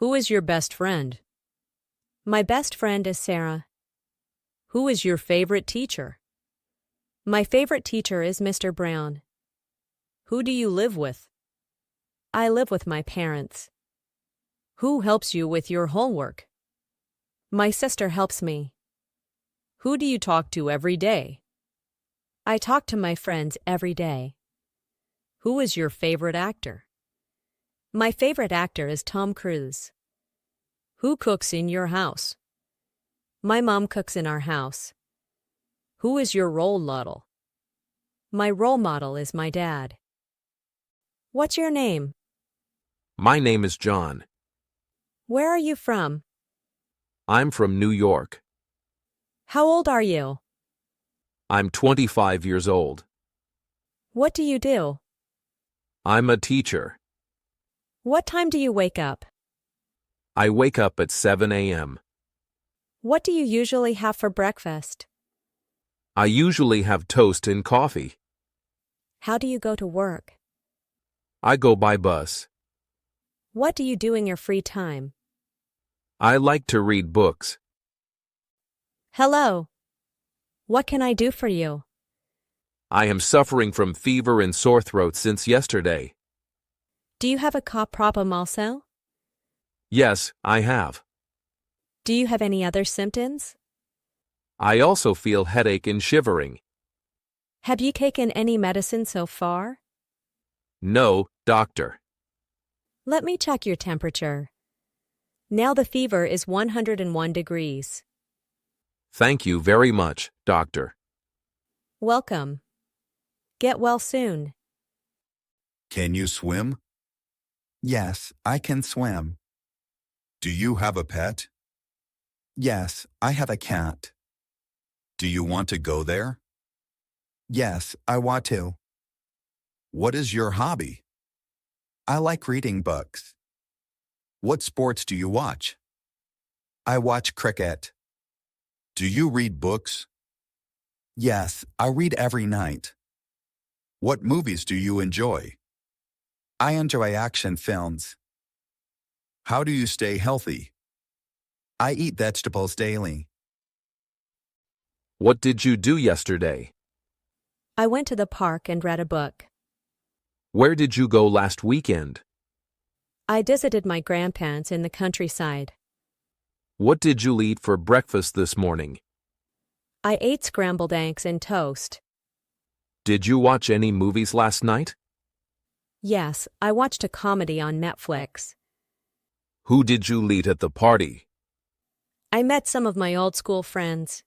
Who is your best friend? My best friend is Sarah. Who is your favorite teacher? My favorite teacher is Mr. Brown. Who do you live with? I live with my parents. Who helps you with your homework? My sister helps me. Who do you talk to every day? I talk to my friends every day. Who is your favorite actor? My favorite actor is Tom Cruise. Who cooks in your house? My mom cooks in our house. Who is your role model? My role model is my dad. What's your name? My name is John. Where are you from? I'm from New York. How old are you? I'm 25 years old. What do you do? I'm a teacher. What time do you wake up? I wake up at 7 a.m. What do you usually have for breakfast? I usually have toast and coffee. How do you go to work? I go by bus. What do you do in your free time? I like to read books. Hello. What can I do for you? I am suffering from fever and sore throat since yesterday. Do you have a cough problem also? Yes, I have. Do you have any other symptoms? I also feel headache and shivering. Have you taken any medicine so far? No, doctor. Let me check your temperature. Now the fever is 101 degrees. Thank you very much, doctor. Welcome. Get well soon. Can you swim? Yes, I can swim. Do you have a pet? Yes, I have a cat. Do you want to go there? Yes, I want to. What is your hobby? I like reading books. What sports do you watch? I watch cricket. Do you read books? Yes, I read every night. What movies do you enjoy? I enjoy action films. How do you stay healthy? I eat vegetables daily. What did you do yesterday? I went to the park and read a book. Where did you go last weekend? I visited my grandparents in the countryside. What did you eat for breakfast this morning? I ate scrambled eggs and toast. Did you watch any movies last night? Yes, I watched a comedy on Netflix. Who did you meet at the party? I met some of my old school friends.